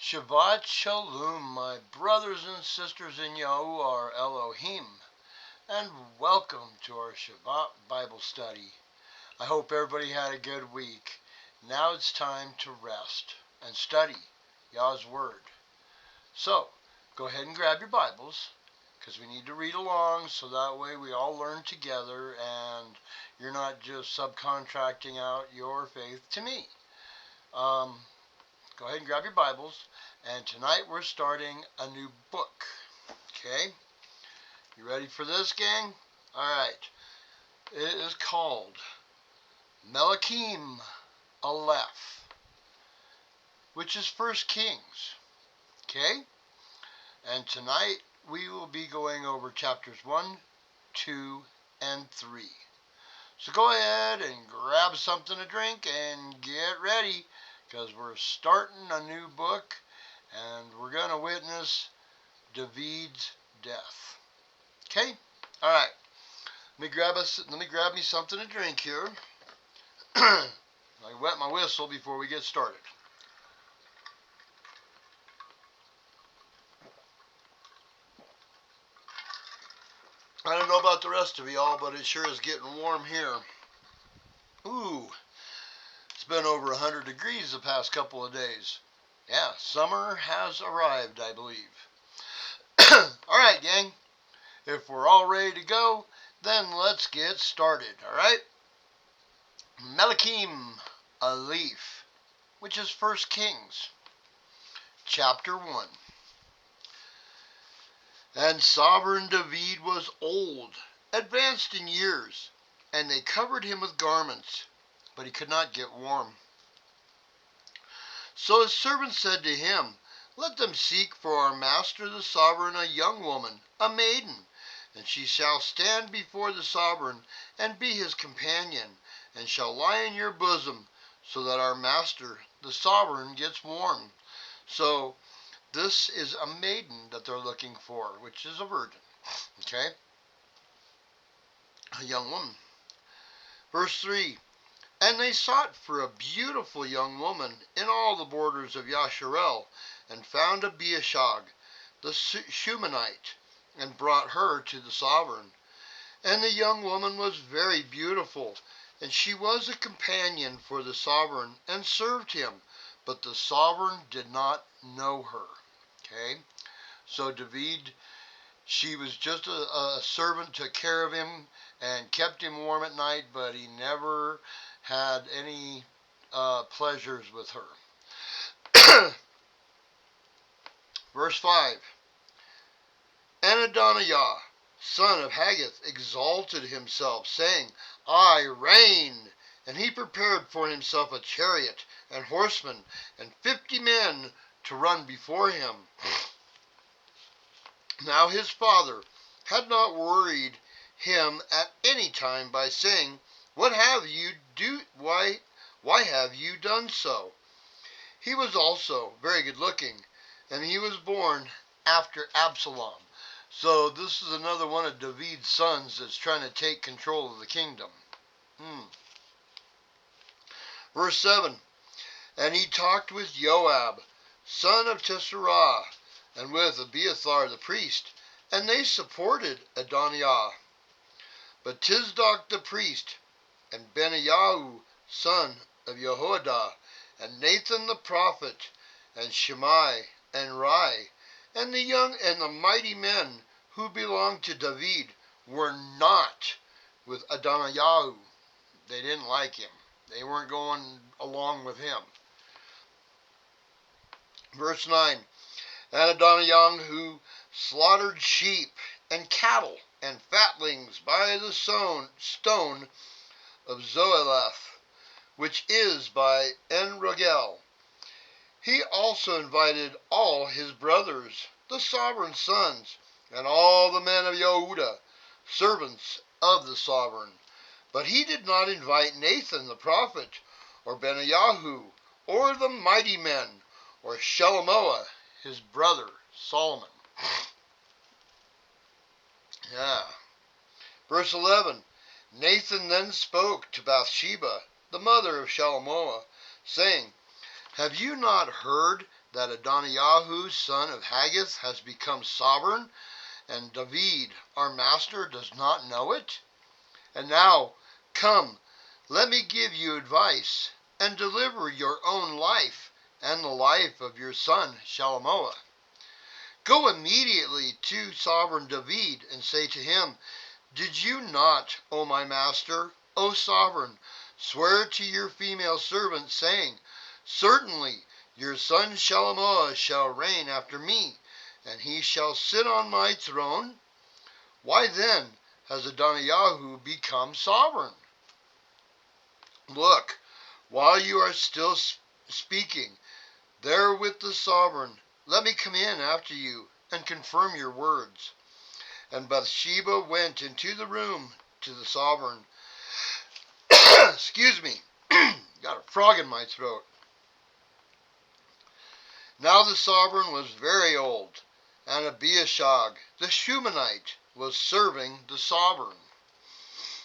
Shabbat Shalom, my brothers and sisters in Yahuwah Elohim, and welcome to our Shabath Bible study. I hope everybody had a good week. Now it's time to rest and study Yah's Word. So, go ahead and grab your Bibles, because we need to read along so that way we all learn together and you're not just subcontracting out your faith to me. Go ahead and grab your Bibles, and tonight we're starting a new book. Okay? You ready for this, gang? Alright. It is called Melakim Aleph, which is First Kings. Okay? And tonight we will be going over chapters 1, 2, and 3. So go ahead and grab something to drink and get ready, because we're starting a new book and we're going to witness David's death. Okay? Alright. Let me grab me something to drink here. I wet my whistle before we get started. I don't know about the rest of y'all, but it sure is getting warm here. Ooh. It's been over 100 degrees the past couple of days. Yeah, summer has arrived, I believe. Alright, gang. If we're all ready to go, then let's get started, alright? Melakim Aleph, which is First Kings, chapter 1. And sovereign David was old, advanced in years, and they covered him with garments, but he could not get warm. So his servants said to him, Let them seek for our master the sovereign a young woman, a maiden, and she shall stand before the sovereign, and be his companion, and shall lie in your bosom, so that our master the sovereign gets warm. So this is a maiden that they're looking for, which is a virgin. Okay? A young woman. Verse 3. And they sought for a beautiful young woman in all the borders of Yasharel, and found Abiashag, the Shumanite, and brought her to the sovereign. And the young woman was very beautiful, and she was a companion for the sovereign, and served him, but the sovereign did not know her. Okay? So David, she was just a servant, took care of him, and kept him warm at night, but he never had any pleasures with her. Verse 5. And Adoniah, son of Haggith, exalted himself, saying, I reign. And he prepared for himself a chariot and horsemen, and 50 men to run before him. Now his father had not worried him at any time by saying, What have you do? Why have you done so? He was also very good looking, and he was born after Absalom. So this is another one of David's sons that's trying to take control of the kingdom. Verse 7. And he talked with Joab, son of Tisserah, and with Abiathar the priest, and they supported Adoniah. But Tisdoc the priest, and Benaiah, son of Jehoiada, and Nathan the prophet, and Shimei, and Rai, and the mighty men who belonged to David were not with Adoniah. They didn't like him. They weren't going along with him. Verse 9. And Adoniah, who slaughtered sheep and cattle and fatlings by the stone of Zoeleth, which is by En-Rogel. He also invited all his brothers, the sovereign sons, and all the men of Yehuda, servants of the sovereign. But he did not invite Nathan the prophet, or Benaiah, or the mighty men, or Shelomoah, his brother, Solomon. Yeah. Verse 11. Nathan then spoke to Bathsheba, the mother of Shelomoah, saying, Have you not heard that Adoniyahu, son of Haggith, has become sovereign, and David, our master, does not know it? And now, come, let me give you advice, and deliver your own life, and the life of your son Shalomoah. Go immediately to sovereign David, and say to him, Did you not, O my master, O sovereign, swear to your female servant, saying, Certainly your son Shalomoah shall reign after me, and he shall sit on my throne? Why then has Adoniyahu become sovereign? Look, while you are still speaking there with the sovereign, let me come in after you and confirm your words. And Bathsheba went into the room to the sovereign. Excuse me, got a frog in my throat. Now the sovereign was very old, and Abiashag, the Shumanite, was serving the sovereign.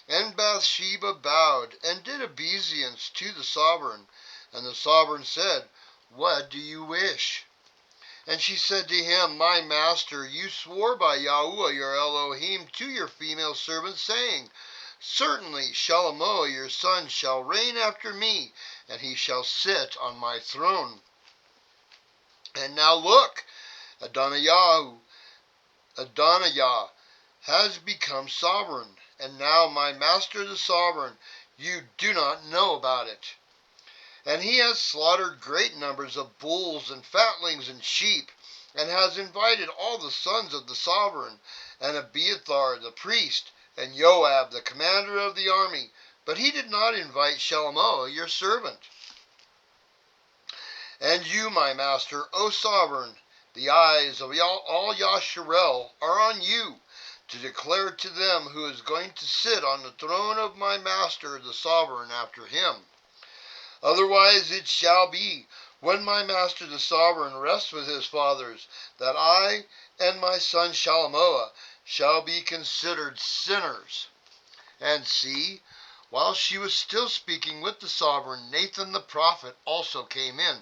And Bathsheba bowed and did obeisance to the sovereign. And the sovereign said, What do you wish? And she said to him, My master, you swore by Yahuwah your Elohim to your female servant, saying, Certainly Shalomoah your son shall reign after me, and he shall sit on my throne. And now look, Adonijah has become sovereign, and now my master the sovereign, you do not know about it. And he has slaughtered great numbers of bulls and fatlings and sheep, and has invited all the sons of the sovereign, and Abiathar the priest, and Joab the commander of the army, but he did not invite Shalomoah your servant. And you, my master, O sovereign, the eyes of all Yasharel are on you, to declare to them who is going to sit on the throne of my master the sovereign after him. Otherwise it shall be, when my master the sovereign rests with his fathers, that I and my son Shalomoah shall be considered sinners. And see, while she was still speaking with the sovereign, Nathan the prophet also came in.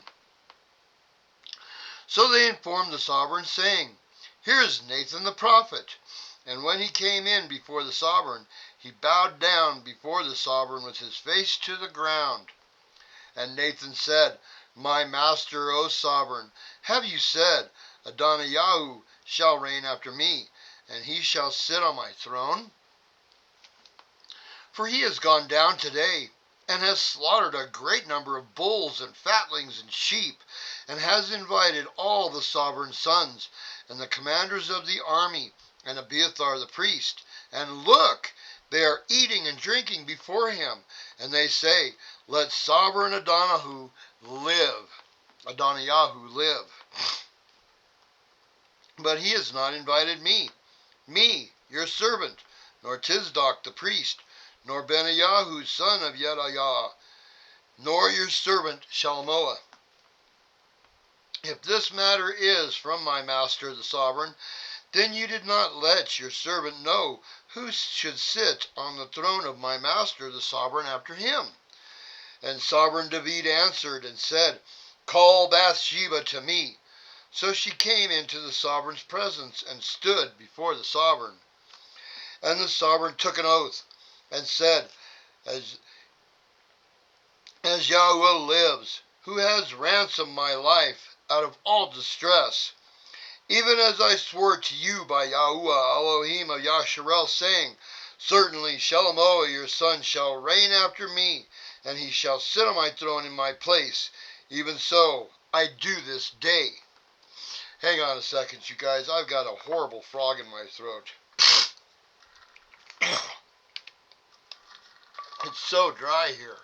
So they informed the sovereign, saying, Here is Nathan the prophet. And when he came in before the sovereign, he bowed down before the sovereign with his face to the ground. And Nathan said, My master, O sovereign, have you said, Adoniyahu shall reign after me, and he shall sit on my throne? For he has gone down today, and has slaughtered a great number of bulls and fatlings and sheep, and has invited all the sovereign's sons, and the commanders of the army, and Abiathar the priest. And look, they are eating and drinking before him, and they say, Let sovereign Adoniyahu live. But he has not invited me, your servant, nor Tisdoc the priest, nor Benaiyahu son of Yedaiah, nor your servant Shalomoah. If this matter is from my master the sovereign, then you did not let your servant know who should sit on the throne of my master the sovereign after him. And sovereign David answered and said, Call Bathsheba to me. So she came into the sovereign's presence and stood before the sovereign. And the sovereign took an oath and said, As Yahuwah lives, who has ransomed my life out of all distress, even as I swore to you by Yahuwah Elohim of Yasharel, saying, Certainly Shalomoah your son shall reign after me, and he shall sit on my throne in my place. Even so I do this day. Hang on a second, you guys. I've got a horrible frog in my throat. It's so dry here.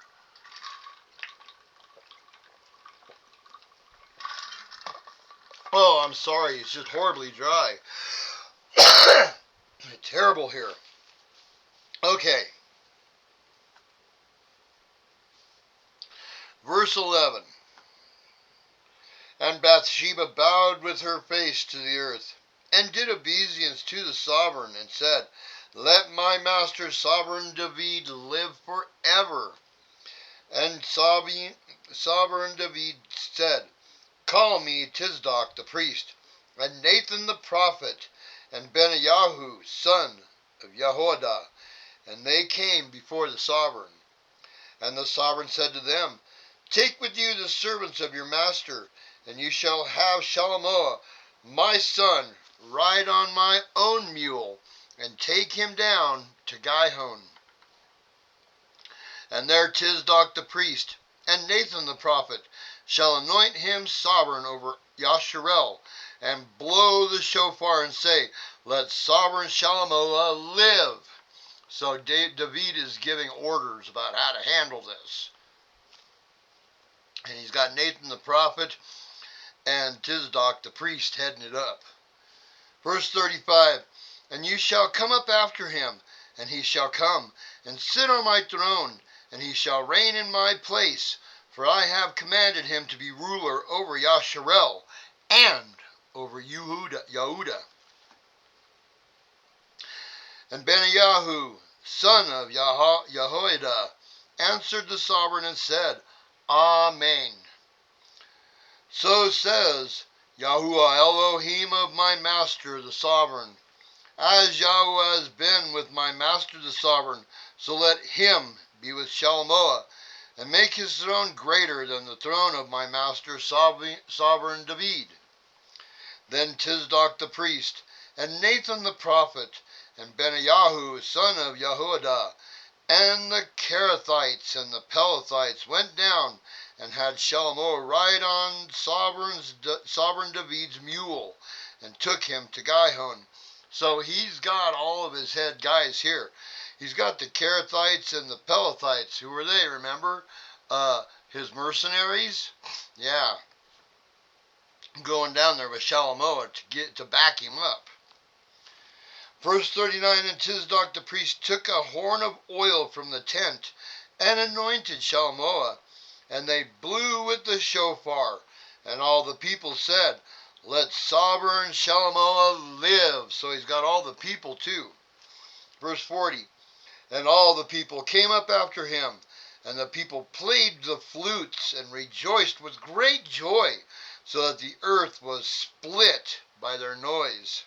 Oh, I'm sorry. It's just horribly dry. Terrible here. Okay. Verse 11. And Bathsheba bowed with her face to the earth, and did obeisance to the sovereign, and said, Let my master sovereign David live forever. And sovereign David said, call me Tisdoc the priest, and Nathan the prophet, and Benayahu, son of Jehoiada. And they came before the sovereign. And the sovereign said to them, Take with you the servants of your master, and you shall have Shalomoah, my son, ride on my own mule, and take him down to Gihon. And there Tisdoc the priest, and Nathan the prophet, shall anoint him sovereign over Yasharel, and blow the shofar, and say, Let sovereign Shalomoah live. So David is giving orders about how to handle this. And he's got Nathan the prophet and Tisdoc the priest heading it up. Verse 35, And you shall come up after him, and he shall come, and sit on my throne, and he shall reign in my place, for I have commanded him to be ruler over Yasharel, and over Yehuda. And Benayahu, son of Jehoiada, answered the sovereign and said, Amen. So says Yahuwah Elohim of my master the sovereign. As Yahuwah has been with my master the sovereign, so let him be with Shalomoah, and make his throne greater than the throne of my master sovereign David. Then Tisdoc the priest, and Nathan the prophet, and Benayahu son of Jehoiada, and the Kerethites and the Pelethites went down and had Shalomoah ride on sovereign David's mule, and took him to Gihon. So he's got all of his head guys here. He's got the Kerethites and the Pelethites. Who were they, remember? His mercenaries? Yeah. Going down there with Shalomoah to back him up. Verse 39, And Tisdoc the priest took a horn of oil from the tent, and anointed Shalomoah, and they blew with the shofar, and all the people said, Let sovereign Shalomoah live. So he's got all the people too. Verse 40, And all the people came up after him, and the people played the flutes, and rejoiced with great joy, so that the earth was split by their noise.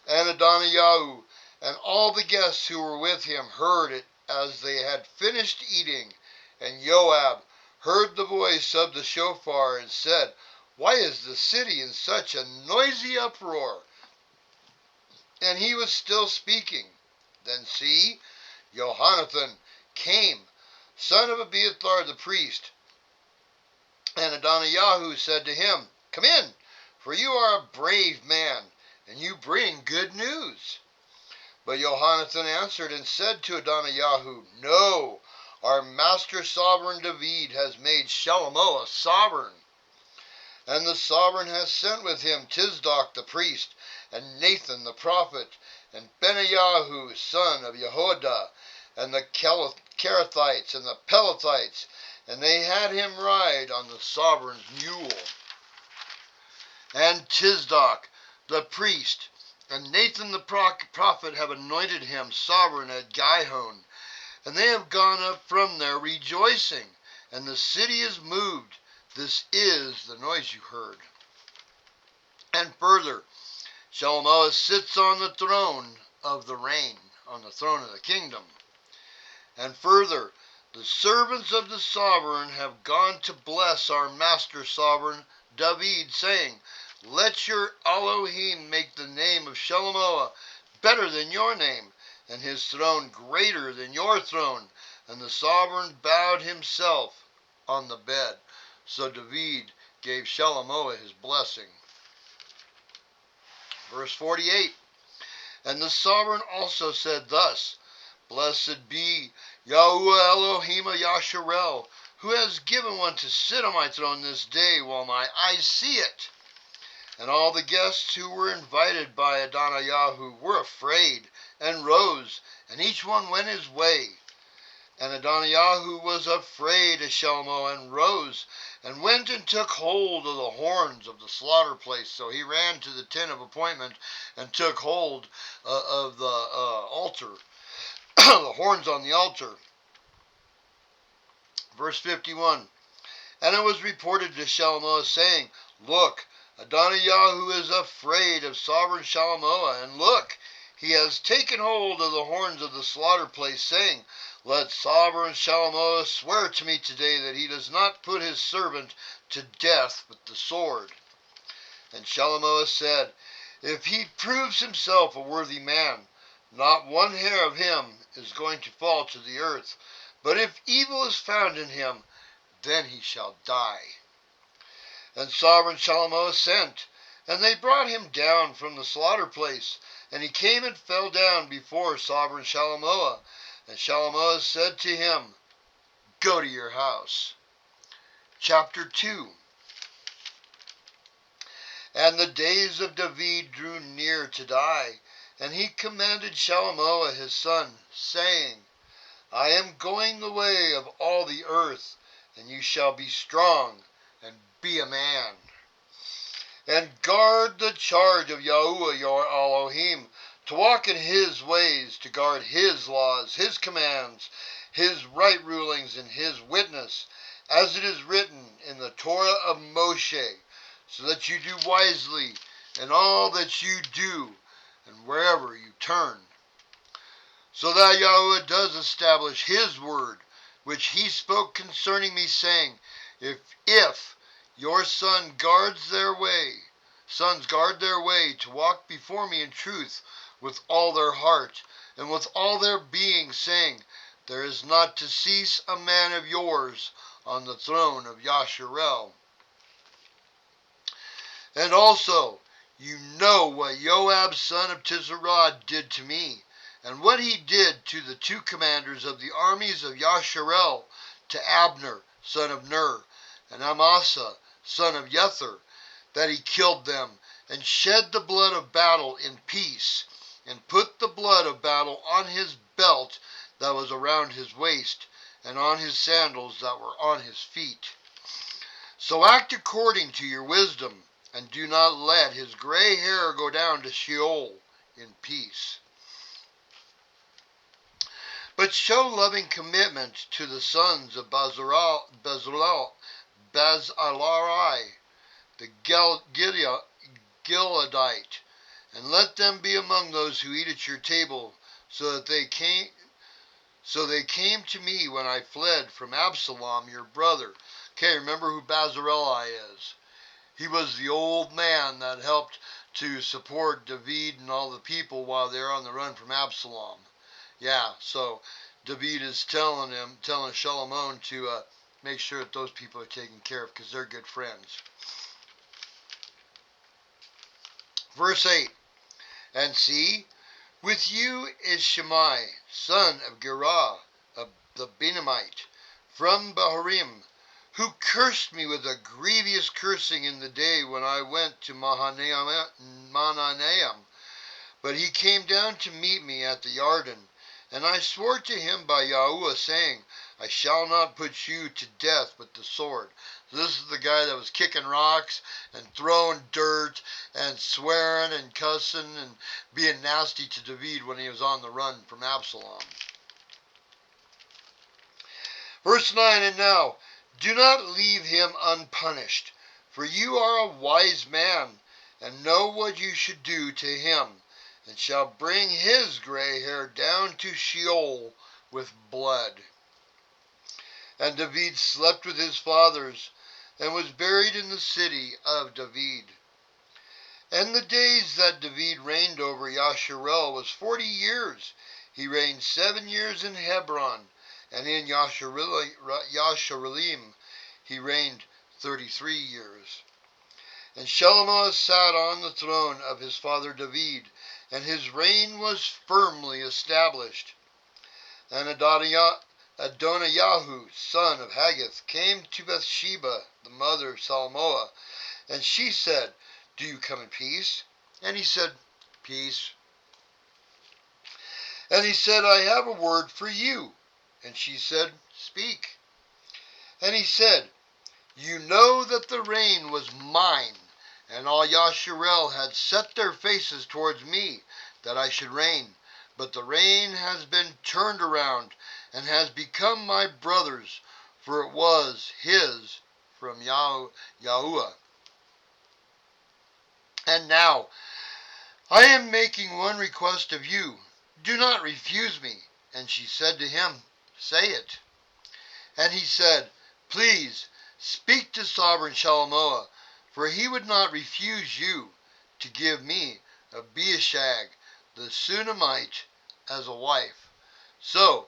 And Adoniyahu and all the guests who were with him heard it as they had finished eating. And Joab heard the voice of the shofar and said, Why is the city in such a noisy uproar? And he was still speaking. Then see, Johanathan came, son of Abiathar the priest. And Adoniyahu said to him, Come in, for you are a brave man, and you bring good news. But Johanathan answered and said to Adoniyahu, No, our master sovereign David has made Shalomoah sovereign. And the sovereign has sent with him Tisdoc the priest, and Nathan the prophet, and Benayahu son of Jehoiada, and the Kerethites and the Pelethites, and they had him ride on the sovereign's mule. And Tisdoc the priest and Nathan the prophet have anointed him sovereign at Gihon, and they have gone up from there rejoicing, and the city is moved. This is the noise you heard. And further, Shalomoah sits on the throne of the reign, on the throne of the kingdom. And further, the servants of the sovereign have gone to bless our master sovereign David, saying, Let your Elohim make the name of Shalomoah better than your name, and his throne greater than your throne. And the sovereign bowed himself on the bed. So David gave Shalomoah his blessing. Verse 48, And the sovereign also said thus, Blessed be Yahuwah Elohim of Yasharel, who has given one to sit on my throne this day while my eyes see it. And all the guests who were invited by Adoniyahu were afraid, and rose, and each one went his way. And Adoniyahu was afraid of Shalomoah, and rose, and went and took hold of the horns of the slaughter place. So he ran to the tent of appointment, and took hold of the altar, the horns on the altar. Verse 51, And it was reported to Shalomoah, saying, Look, Adonijah is afraid of sovereign Shalomoah, and look, he has taken hold of the horns of the slaughter place, saying, Let sovereign Shalomoah swear to me today that he does not put his servant to death with the sword. And Shalomoah said, If he proves himself a worthy man, not one hair of him is going to fall to the earth. But if evil is found in him, then he shall die. And sovereign Shalomoah sent, and they brought him down from the slaughter place. And he came and fell down before sovereign Shalomoah. And Shalomoah said to him, Go to your house. Chapter 2. And the days of David drew near to die, and he commanded Shalomoah his son, saying, I am going the way of all the earth, and you shall be strong, and be a man. And guard the charge of Yahuwah your Elohim, to walk in his ways, to guard his laws, his commands, his right rulings, and his witness, as it is written in the Torah of Moshe, so that you do wisely in all that you do, and wherever you turn. So that Yahuwah does establish his word, which he spoke concerning me, saying, If your sons guard their way to walk before me in truth with all their heart and with all their being, saying, There is not to cease a man of yours on the throne of Yasharel. And also, you know what Joab son of Tizarah did to me, and what he did to the two commanders of the armies of Yasharel, to Abner son of Ner, and Amasa son of Jether, that he killed them, and shed the blood of battle in peace, and put the blood of battle on his belt that was around his waist, and on his sandals that were on his feet. So act according to your wisdom, and do not let his gray hair go down to Sheol in peace. But show loving commitment to the sons of Bezalai, the Gileadite, and let them be among those who eat at your table, so they came to me when I fled from Absalom your brother. Okay, remember who Bezalai is. He was the old man that helped to support David and all the people while they're on the run from Absalom. Yeah, so David is telling Shalomoah to make sure that those people are taken care of, because they're good friends. Verse 8. And see, with you is Shimei, son of Gerah, the Benamite, from Bahurim, who cursed me with a grievous cursing in the day when I went to Mahanaim. But he came down to meet me at the Yarden, and I swore to him by Yahuwah, saying, I shall not put you to death with the sword. So this is the guy that was kicking rocks and throwing dirt and swearing and cussing and being nasty to David when he was on the run from Absalom. Verse 9, and now, do not leave him unpunished, for you are a wise man, and know what you should do to him, and shall bring his gray hair down to Sheol with blood. And David slept with his fathers, and was buried in the city of David. And the days that David reigned over Yasharel was 40 years. He reigned 7 years in Hebron, and in Yasharelim he reigned 33 years. And Shalomoah sat on the throne of his father David, and his reign was firmly established. And Adoniyahu, son of Haggith, came to Bathsheba, the mother of Shalomoah, and she said, Do you come in peace? And he said, Peace. And he said, I have a word for you. And she said, Speak. And he said, You know that the reign was mine, and all Yasharel had set their faces towards me, that I should reign. But the reign has been turned around, and has become my brother's, for it was his, from Yahuwah. And now, I am making one request of you. Do not refuse me. And she said to him, Say it. And he said, Please, speak to sovereign Shalamoah, for he would not refuse you to give me Abishag, the Shunammite, as a wife. So,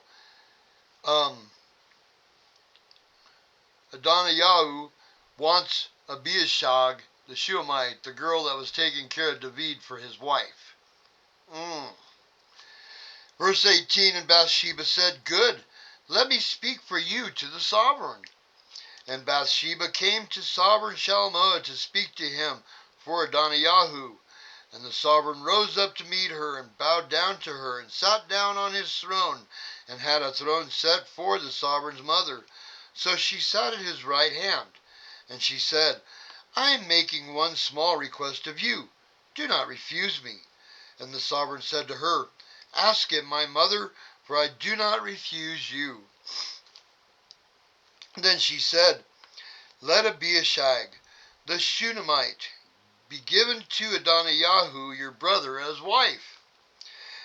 Adoniyahu wants Abishag, the Shunammite, the girl that was taking care of David, for his wife. Verse 18, and Bathsheba said, Good, let me speak for you to the sovereign. And Bathsheba came to sovereign Shalamoah to speak to him for Adoniyahu. And the sovereign rose up to meet her, and bowed down to her, and sat down on his throne, and had a throne set for the sovereign's mother. So she sat at his right hand. And she said, I am making one small request of you. Do not refuse me. And the sovereign said to her, Ask it, my mother, for I do not refuse you. Then she said, Let Abishag, the Shunammite, be given to Adoniyahu, your brother, as wife.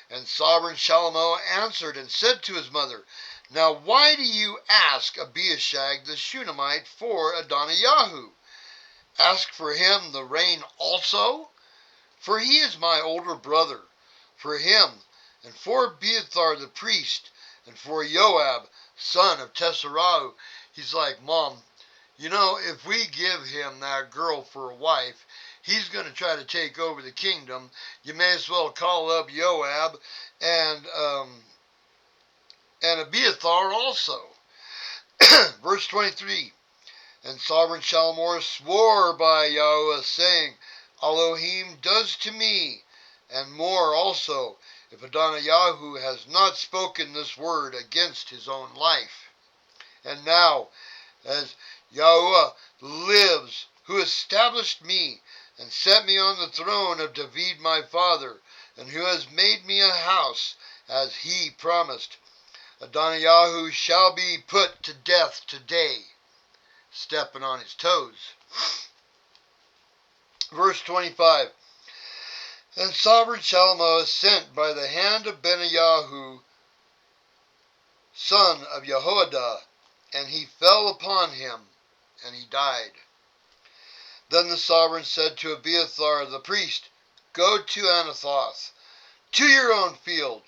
And sovereign Shalamoah answered and said to his mother, Now why do you ask Abishag the Shunammite for Adoniyahu? Ask for him the reign also? For he is my older brother. For him, and for Abiathar the priest, and for Joab, son of Tesarau. He's like, Mom, you know, if we give him that girl for a wife, he's going to try to take over the kingdom. You may as well call up Joab and Abiathar also. Verse 23, and sovereign Shalamoah swore by Yahuwah, saying, Elohim does to me, and more also, if Adoniyahu has not spoken this word against his own life. And now, as Yahuwah lives, who established me, and set me on the throne of David my father, and who has made me a house, as he promised, Adoniyahu shall be put to death today. Stepping on his toes. Verse 25, and sovereign Shalamoah sent by the hand of Benaiyahu, son of Jehoiada, and he fell upon him, and he died. Then the sovereign said to Abiathar the priest, Go to Anathoth, to your own field,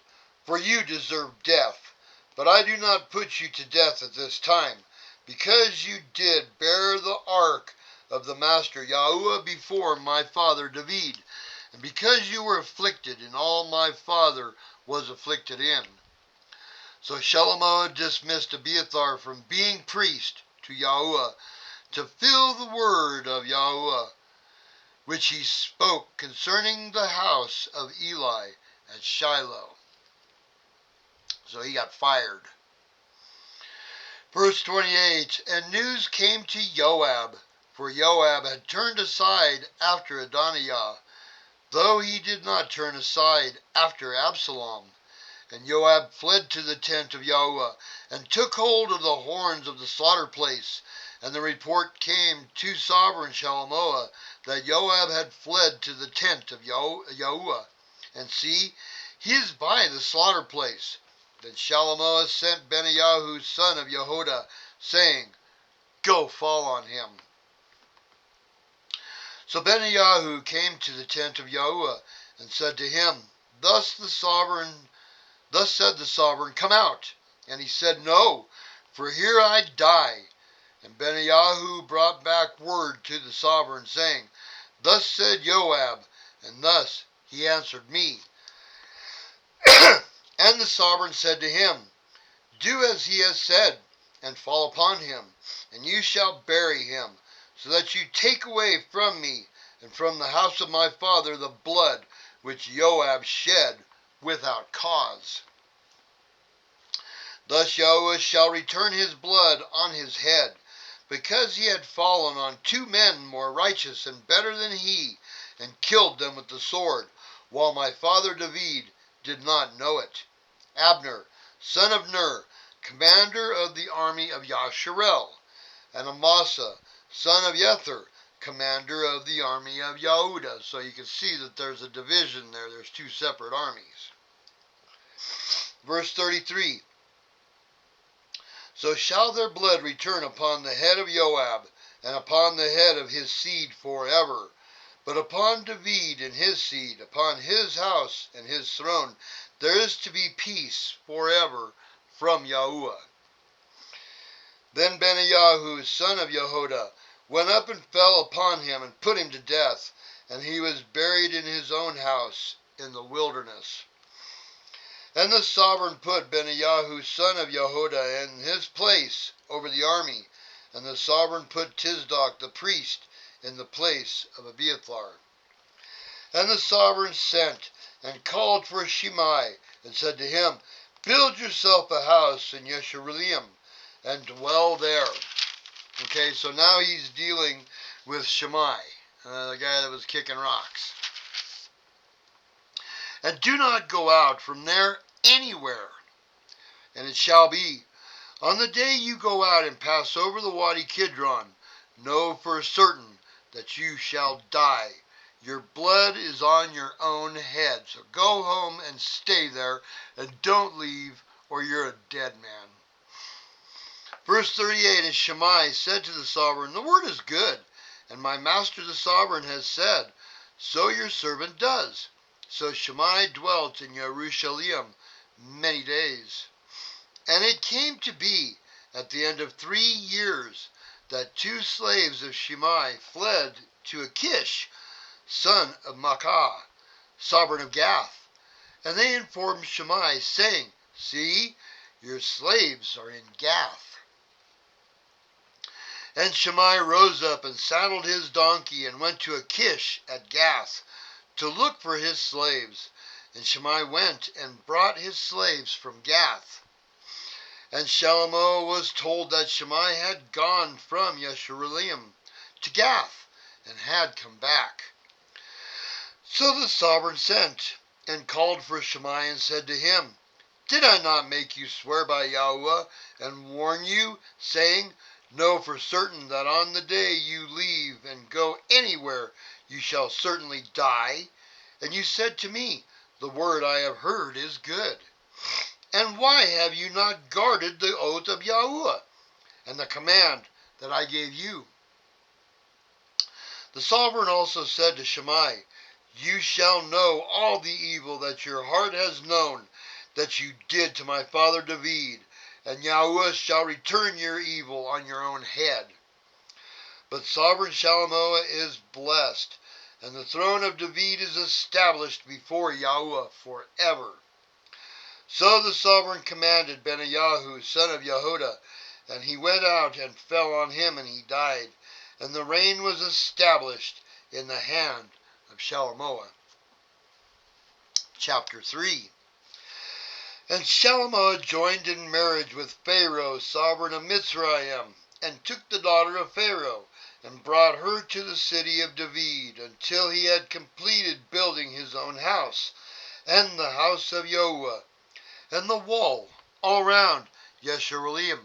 for you deserve death. But I do not put you to death at this time, because you did bear the ark of the Master Yahuwah before my father David, and because you were afflicted in all my father was afflicted in. So Shalamoah dismissed Abiathar from being priest to Yahuwah, to fill the word of Yahuwah, which he spoke concerning the house of Eli at Shiloh. So he got fired. Verse 28, and news came to Joab, for Joab had turned aside after Adonijah, though he did not turn aside after Absalom. And Joab fled to the tent of Yahuwah, and took hold of the horns of the slaughter place. And the report came to sovereign Shalamoah that Joab had fled to the tent of Yahuwah. And see, he is by the slaughter place. Then Shalamoah sent Benaiyahu son of Jehoiada, saying, Go fall on him. So Benaiyahu came to the tent of Yahuwah, and said to him, Thus said the sovereign, Come out. And he said, No, for here I die. And Benaiyahu brought back word to the sovereign, saying, Thus said Joab, and thus he answered me. And the sovereign said to him, Do as he has said, and fall upon him, and you shall bury him, so that you take away from me and from the house of my father the blood which Joab shed without cause. Thus Yahuwah shall return his blood on his head, because he had fallen on 2 men more righteous and better than he, and killed them with the sword, while my father David did not know it. Abner, son of Ner, commander of the army of Yasharel, and Amasa, son of Yether, commander of the army of Yehuda. So you can see that there's a division there. There's two separate armies. Verse 33. So shall their blood return upon the head of Joab, and upon the head of his seed forever. But upon David and his seed, upon his house and his throne, there is to be peace forever from Yahuwah. Then Benaiah, son of Jehoiada, went up and fell upon him and put him to death, and he was buried in his own house in the wilderness. And the sovereign put Benaiah, son of Jehoiada, in his place over the army, and the sovereign put Tisdoc the priest in the place of Abiathar. And the sovereign sent and called for Shimei, and said to him, Build yourself a house in Yeshurun, and dwell there. Okay, so now he's dealing with Shimei, the guy that was kicking rocks. And do not go out from there anywhere. And it shall be, on the day you go out and pass over the Wadi Kidron, know for certain that you shall die. Your blood is on your own head. So go home and stay there, and don't leave, or you're a dead man. Verse 38, And Shimei said to the sovereign, The word is good, and my master the sovereign has said, So your servant does. So Shimei dwelt in Jerusalem many days. And it came to be, at the end of 3 years, that 2 slaves of Shimei fled to Achish, son of Maacah, sovereign of Gath. And they informed Shimei, saying, See, your slaves are in Gath. And Shimei rose up and saddled his donkey and went to Achish at Gath to look for his slaves. And Shimei went and brought his slaves from Gath. And Shalomo was told that Shimei had gone from Yeshurun to Gath and had come back. So the sovereign sent and called for Shimei and said to him, Did I not make you swear by Yahuwah and warn you, saying, Know for certain that on the day you leave and go anywhere, you shall certainly die? And you said to me, The word I have heard is good. And why have you not guarded the oath of Yahuwah and the command that I gave you? The sovereign also said to Shimei, You shall know all the evil that your heart has known, that you did to my father David, and Yahuwah shall return your evil on your own head. But sovereign Shalomo is blessed, and the throne of David is established before Yahuwah forever. So the sovereign commanded Benaiah, son of Jehoiada, and he went out and fell on him, and he died. And the reign was established in the hand of Shalomo. Chapter 3. And Shalomo joined in marriage with Pharaoh, sovereign of Mitzrayim, and took the daughter of Pharaoh, and brought her to the city of David, until he had completed building his own house, and the house of Yahuwah, and the wall all round Yeshurun.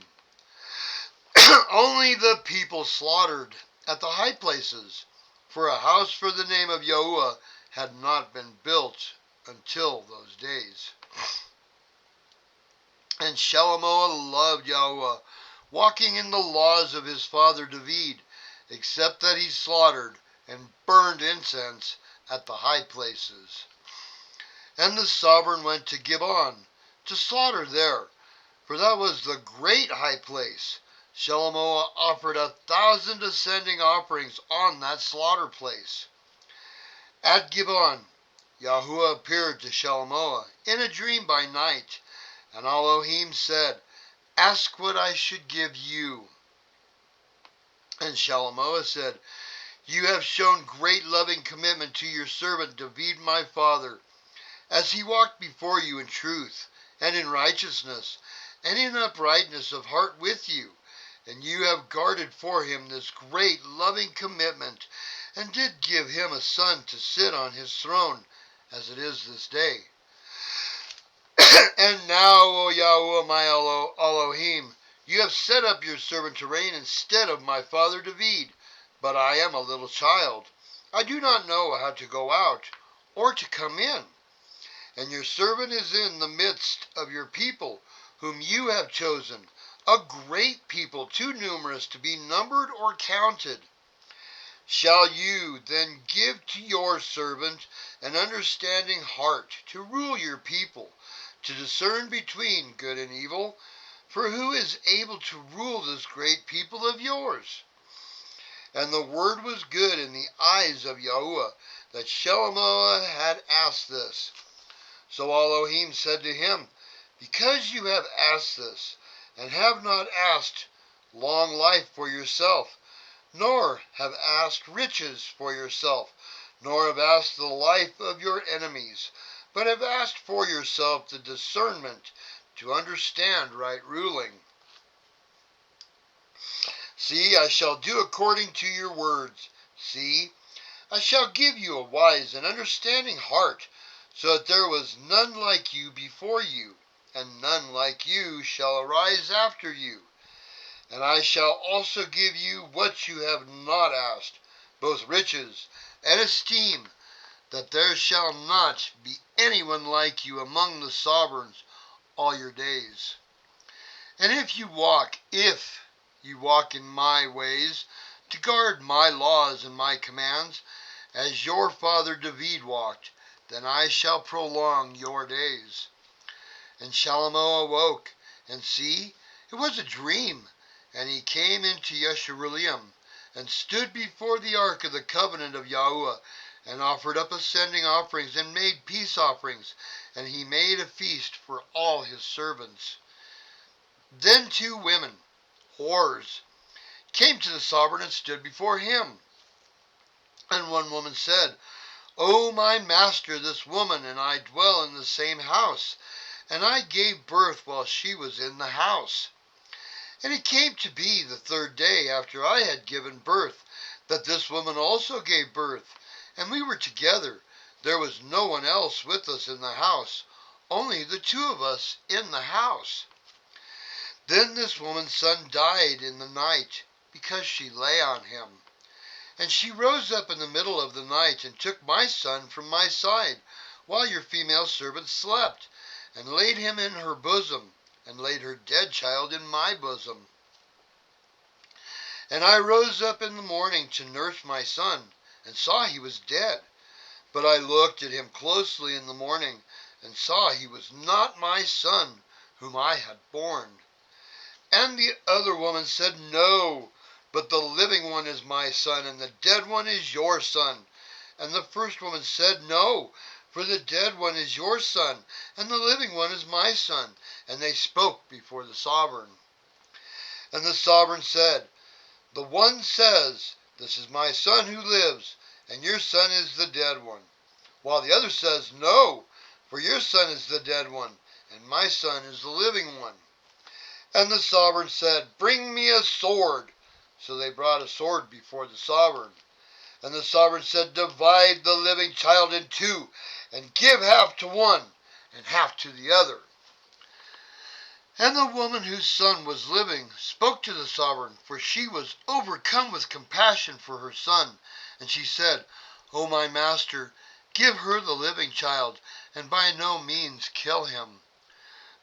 Only the people slaughtered at the high places, for a house for the name of Yahuwah had not been built until those days. And Shalomo loved Yahuwah, walking in the laws of his father David, except that he slaughtered and burned incense at the high places. And the sovereign went to Gibeon to slaughter there, for that was the great high place. Shalomo offered 1,000 ascending offerings on that slaughter place. At Gibeon, Yahuwah appeared to Shalomo in a dream by night, and Elohim said, Ask what I should give you. And Shalomo said, You have shown great loving commitment to your servant David my father, as he walked before you in truth, and in righteousness, and in uprightness of heart with you. And you have guarded for him this great loving commitment, and did give him a son to sit on his throne, as it is this day. And now, O Yahuwah my Elohim, you have set up your servant to reign instead of my father David, but I am a little child. I do not know how to go out or to come in. And your servant is in the midst of your people, whom you have chosen, a great people, too numerous to be numbered or counted. Shall you then give to your servant an understanding heart to rule your people, to discern between good and evil? For who is able to rule this great people of yours? And the word was good in the eyes of Yahuwah, that Shelomoah had asked this. So Elohim said to him, because you have asked this, and have not asked long life for yourself, nor have asked riches for yourself, nor have asked the life of your enemies, but have asked for yourself the discernment to understand right ruling. See, I shall do according to your words. See, I shall give you a wise and understanding heart, so that there was none like you before you, and none like you shall arise after you. And I shall also give you what you have not asked, both riches and esteem, that there shall not be anyone like you among the sovereigns all your days. And if you walk in my ways, to guard my laws and my commands, as your father David walked, then I shall prolong your days. And Shalomo awoke, and see, it was a dream. And he came into Yeshurun, and stood before the ark of the covenant of Yahuwah, and offered up ascending offerings, and made peace offerings, and he made a feast for all his servants. Then 2 women, whores, came to the sovereign and stood before him. And one woman said, O my master, this woman and I dwell in the same house, and I gave birth while she was in the house. And it came to be the 3rd day after I had given birth, that this woman also gave birth, and we were together. There was no one else with us in the house, only the 2 of us in the house. Then this woman's son died in the night, because she lay on him. And she rose up in the middle of the night, and took my son from my side, while your female servant slept, and laid him in her bosom, and laid her dead child in my bosom. And I rose up in the morning to nurse my son, and saw he was dead. But I looked at him closely in the morning, and saw he was not my son, whom I had born. And the other woman said, No, but the living one is my son, and the dead one is your son. And the first woman said, No, for the dead one is your son, and the living one is my son. And they spoke before the sovereign. And the sovereign said, The one says, This is my son who lives, and your son is the dead one. While the other says, No, for your son is the dead one, and my son is the living one. And the sovereign said, Bring me a sword. So they brought a sword before the sovereign. And the sovereign said, Divide the living child in 2, and give half to one, and half to the other. And the woman whose son was living spoke to the sovereign, for she was overcome with compassion for her son. And she said, O my master, give her the living child, and by no means kill him.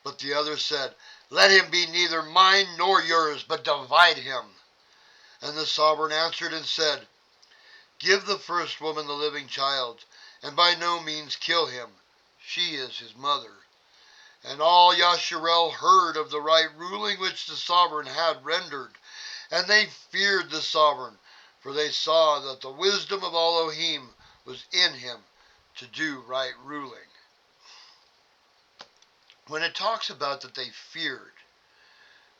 But the other said, Let him be neither mine nor yours, but divide him. And the sovereign answered and said, Give the first woman the living child, and by no means kill him. She is his mother. And all Yasharel heard of the right ruling which the sovereign had rendered, and they feared the sovereign, for they saw that the wisdom of Elohim was in him to do right ruling. When it talks about that they feared,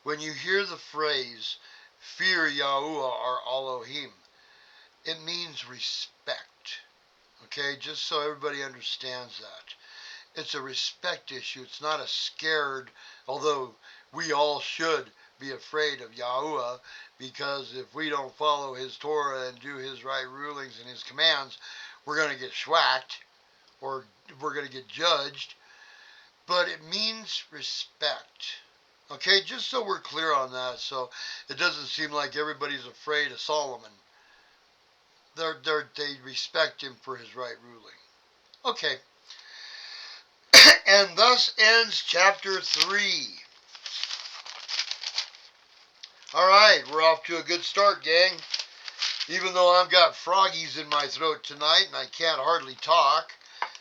when you hear the phrase, fear Yahuwah or Elohim, it means respect. Okay, just so everybody understands that. It's a respect issue. It's not a scared, although we all should be afraid of Yahuwah, because if we don't follow his Torah and do his right rulings and his commands, we're going to get schwacked, or we're going to get judged. But it means respect. Okay, just so we're clear on that, so it doesn't seem like everybody's afraid of Solomon. they respect him for his right ruling. Okay. And thus ends chapter 3. Alright, we're off to a good start, gang. Even though I've got froggies in my throat tonight and I can't hardly talk,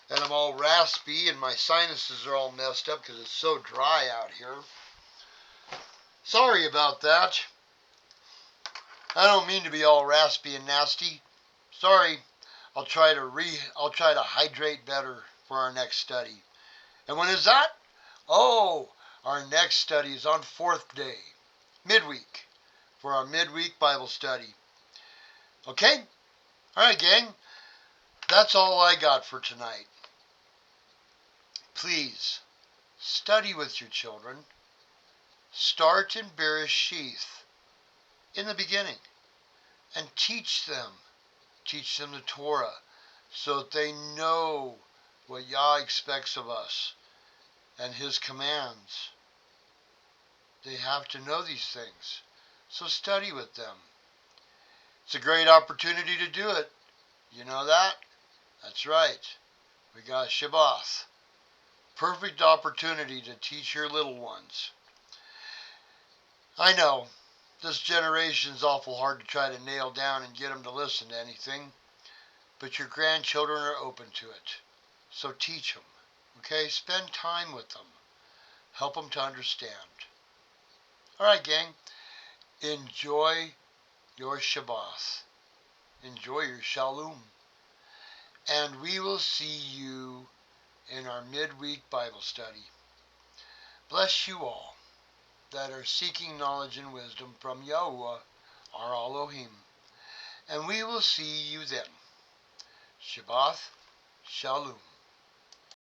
and I'm all raspy and my sinuses are all messed up because it's so dry out here. Sorry about that. I don't mean to be all raspy and nasty. Sorry. I'll try to hydrate better for our next study. And when is that? Oh, our next study is on 4th day, midweek, for our midweek Bible study. Okay? All right, gang. That's all I got for tonight. Please, study with your children. Start in Bereshith in the beginning and teach them. Teach them the Torah so that they know what Yah expects of us and His commands. They have to know these things. So study with them. It's a great opportunity to do it. You know that? That's right. We got Shabath. Perfect opportunity to teach your little ones. I know, this generation's awful hard to try to nail down and get them to listen to anything, but your grandchildren are open to it. So teach them, okay? Spend time with them. Help them to understand. All right, gang. Enjoy your Shabath. Enjoy your Shalom. And we will see you in our midweek Bible study. Bless you all that are seeking knowledge and wisdom from Yahuwah, our Elohim. And we will see you then. Shabath Shalom.